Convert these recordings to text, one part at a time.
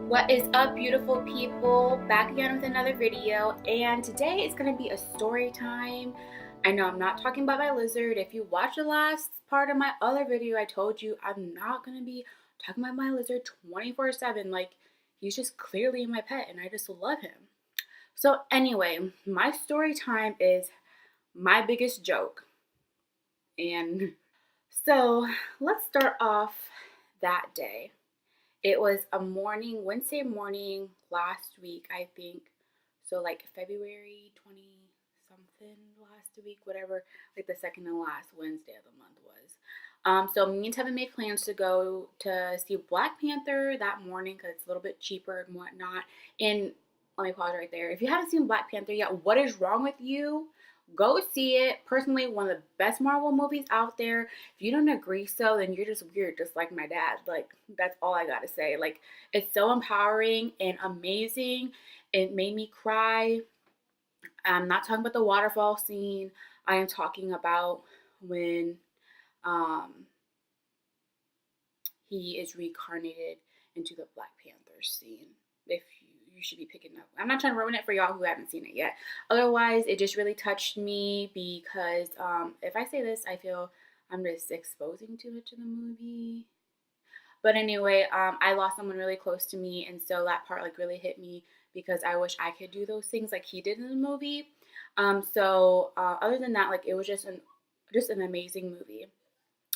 What is up, beautiful people? Back again with another video, and today is going to be a story time. I know I'm not talking about my lizard. If you watch the last part of my other video, I told you I'm not going to be talking about my lizard 24/7. Like, he's just clearly my pet, and I just love him. So anyway, my story time is my biggest joke. And so let's start off that day. It was a morning, Wednesday morning last week, I think. So like February 20 something last week, whatever, like the second to last Wednesday of the month was. So me and Tevin made plans to go to see Black Panther that morning because it's a little bit cheaper and whatnot. And let me pause right there. If you haven't seen Black Panther yet, what is wrong with you? Go see it. Personally, one of the best Marvel movies out there. If you don't agree so, then you're just weird, just like my dad. Like, that's all I gotta say. Like, it's so empowering and amazing. It made me cry. I'm not talking about the waterfall scene. I am talking about when um, he is reincarnated into the Black Panther scene. If you should be picking up. I'm not trying to ruin it for y'all who haven't seen it yet. Otherwise, it just really touched me because if I say this, I feel I'm just exposing too much of the movie. But anyway, I lost someone really close to me, and so that part like really hit me because I wish I could do those things like he did in the movie. Other than that, like it was just an amazing movie.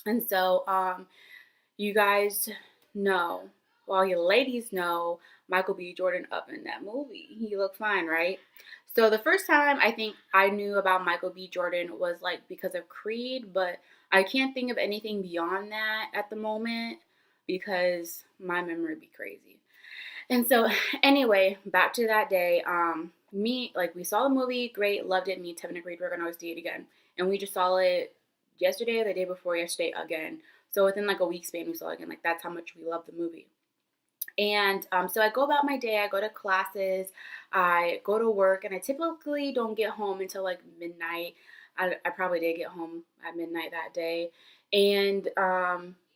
And so you guys know, well, you ladies know, Michael B. Jordan up in that movie. He looked fine, right? So the first time I think I knew about Michael B. Jordan was like because of Creed, but I can't think of anything beyond that at the moment because my memory be crazy. And so anyway, back to that day. We saw the movie, great, loved it. Me and Tevin agreed we're gonna always see it again. And we just saw it yesterday or the day before yesterday again. So within like a week span, we saw it again. Like that's how much we love the movie. And so I go about my day. I go to classes, I go to work, and I typically don't get home until like midnight. I probably did get home at midnight that day. And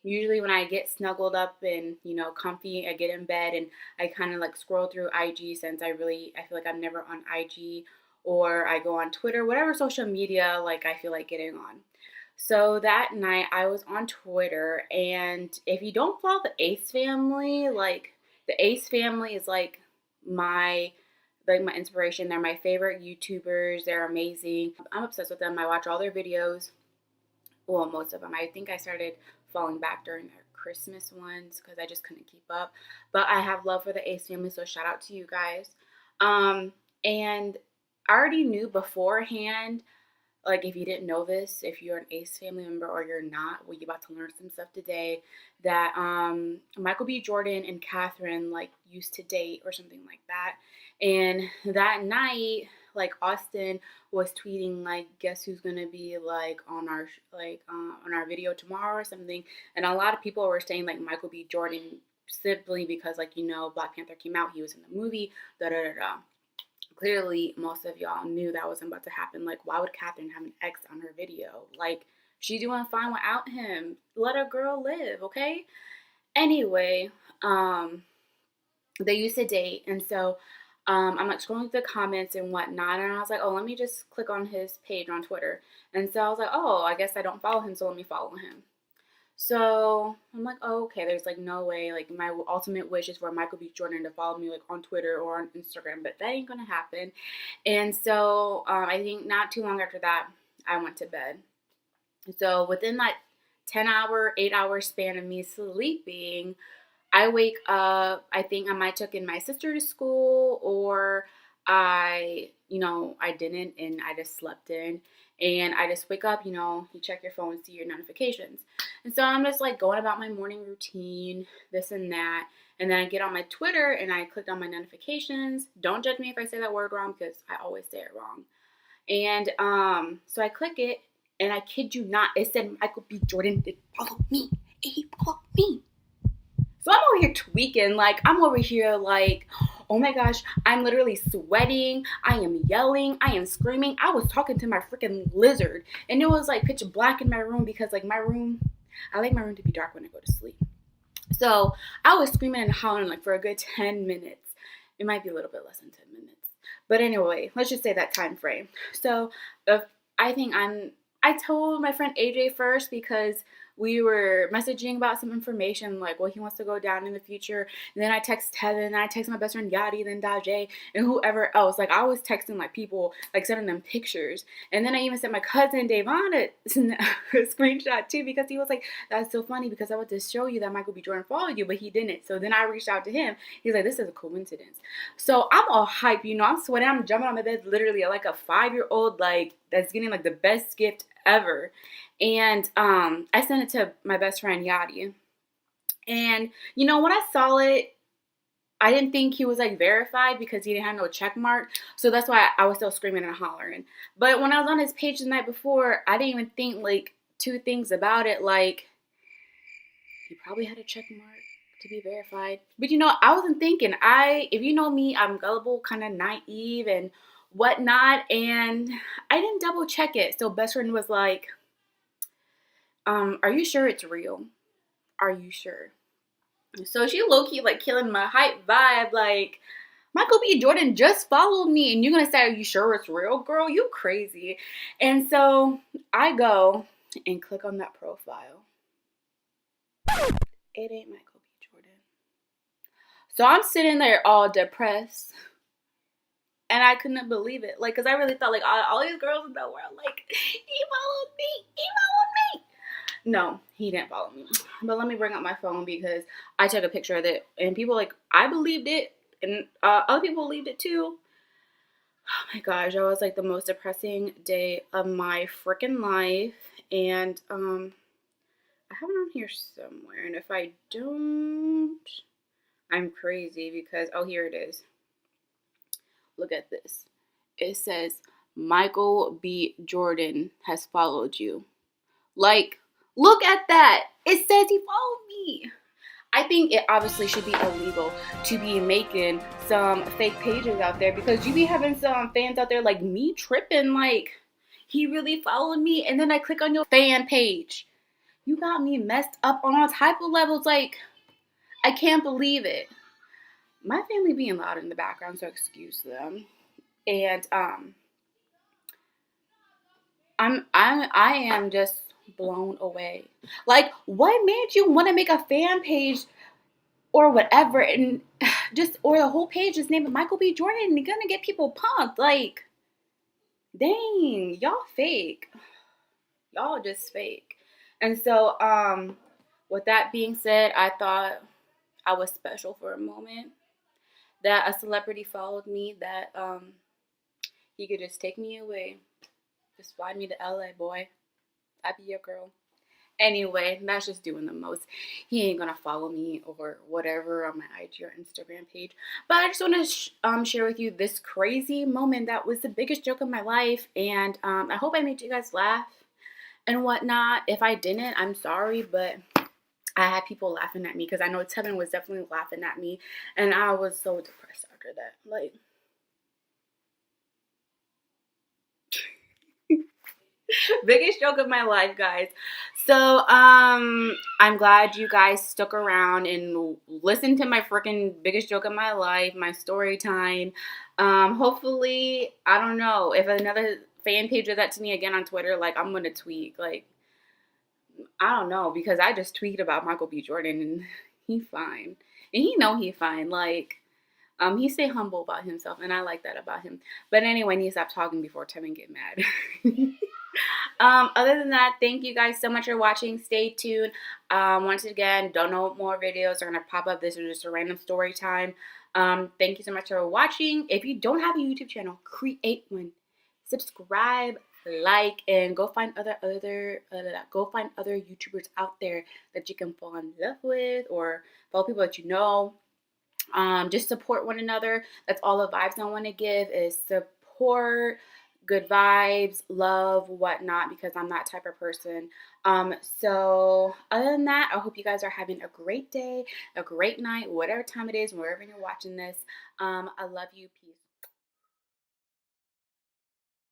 usually when I get snuggled up and comfy, I get in bed and I kind of like scroll through IG since I feel like I'm never on IG, or I go on Twitter, whatever social media like I feel like getting on. So that night I was on Twitter, and if you don't follow the Ace family, like the Ace family is like my inspiration. They're my favorite YouTubers. They're amazing. I'm obsessed with them. I watch all their videos. Well, most of them. I think I started falling back during their Christmas ones because I just couldn't keep up. But I have love for the Ace family, so shout out to you guys. And I already knew beforehand, like if you didn't know this, if you're an Ace family member or you're not, well, you're about to learn some stuff today, that Michael B. Jordan and Catherine like used to date or something like that. And that night, like Austin was tweeting like, guess who's gonna be like on our video tomorrow or something. And a lot of people were saying like Michael B. Jordan simply because like Black Panther came out, he was in the movie, da da da da. Clearly most of y'all knew that wasn't about to happen. Like, why would Catherine have an ex on her video? Like, she's doing fine without him. Let a girl live, okay? Anyway, they used to date, and so I'm like scrolling through the comments and whatnot, and I was like, oh, let me just click on his page on Twitter. And so I was like, oh, I guess I don't follow him, so let me follow him. So I'm like, oh, okay, there's like no way. Like my ultimate wish is for Michael B. Jordan to follow me like on Twitter or on Instagram, but that ain't gonna happen. And so I think not too long after that, I went to bed. So within that 10-hour, 8-hour span of me sleeping, I wake up. I think I might took in my sister to school, or I didn't, and I just slept in. And I just wake up, you check your phone, see your notifications. And so I'm just like going about my morning routine, this and that. And then I get on my Twitter and I clicked on my notifications. Don't judge me if I say that word wrong because I always say it wrong. And so I click it, and I kid you not, it said Michael B. Jordan did follow me. He followed me. So I'm over here tweaking, like I'm over here like, oh my gosh, I'm literally sweating, I am yelling, I am screaming. I was talking to my freaking lizard, and it was like pitch black in my room because like I like my room to be dark when I go to sleep. So I was screaming and hollering like for a good 10 minutes. It might be a little bit less than 10 minutes. But anyway, let's just say that time frame. So if I think I told my friend AJ first because we were messaging about some information like what he wants to go down in the future. And then I text Heaven, and I text my best friend Yadi, then Daje, and whoever else. Like I was texting like people, like sending them pictures. And then I even sent my cousin Davon a screenshot too because he was like, "That's so funny because I want to show you that Michael B. Jordan followed you, but he didn't." So then I reached out to him. He's like, "This is a coincidence." So I'm all hype, I'm sweating, I'm jumping on my bed literally like a 5-year-old, like that's getting like the best gift ever. And I sent it to my best friend Yadi. And when I saw it, I didn't think he was like verified because he didn't have no check mark. So that's why I was still screaming and hollering. But when I was on his page the night before, I didn't even think like two things about it. Like he probably had a check mark to be verified. But I wasn't thinking. If you know me, I'm gullible, kind of naive and whatnot. And I didn't double check it. So best friend was like, are you sure it's real? Are you sure? So she low-key like killing my hype vibe, like Michael B. Jordan just followed me and you're gonna say, are you sure it's real? Girl, you crazy. And so I go and click on that profile. It ain't Michael B. Jordan. So I'm sitting there all depressed. And I couldn't believe it. Like, cause I really thought like all these girls in the world, like, he followed me. He followed me. No, he didn't follow me. But let me bring up my phone because I took a picture of it. And people like, I believed it. And other people believed it too. Oh my gosh, that was like the most depressing day of my freaking life. And I have it on here somewhere. And if I don't, I'm crazy because, oh, here it is. Look at this. It says, Michael B. Jordan has followed you. Like, look at that. It says he followed me. I think it obviously should be illegal to be making some fake pages out there because you be having some fans out there like me tripping like he really followed me and then I click on your fan page. You got me messed up on all type of levels. Like, I can't believe it. My family being loud in the background, so excuse them. And I am just blown away. Like, what made you want to make a fan page or whatever and or the whole page is named Michael B. Jordan and you're gonna get people punked? Like, dang, y'all fake. Y'all just fake. And so, with that being said, I thought I was special for a moment. That a celebrity followed me, that he could just take me away. Just fly me to LA, boy. I'd be your girl. Anyway, that's just doing the most. He ain't gonna follow me or whatever on my IG or Instagram page. But I just want to share with you this crazy moment that was the biggest joke of my life, and I hope I made you guys laugh and whatnot. If I didn't, I'm sorry, but I had people laughing at me because I know Tevin was definitely laughing at me, and I was so depressed after that. Like. Biggest joke of my life, guys. So, I'm glad you guys stuck around and listened to my freaking biggest joke of my life, my story time. Hopefully, I don't know, if another fan page does that to me again on Twitter, like, I'm gonna tweet. Like, I don't know, because I just tweeted about Michael B. Jordan and he fine. And he know he fine. Like, he stay humble about himself, and I like that about him. But anyway, I need to stop talking before Tevin get mad. Other than that, thank you guys so much for watching. Stay tuned. Once again, don't know what more videos are going to pop up. This is just a random story time. Thank you so much for watching. If you don't have a YouTube channel, create one. Subscribe, like, and go find other YouTubers out there that you can fall in love with or follow people that you know. Just support one another. That's all the vibes I want to give is support, good vibes, love, whatnot, because I'm that type of person. So other than that, I hope you guys are having a great day, a great night, whatever time it is, wherever you're watching this. I love you. Peace.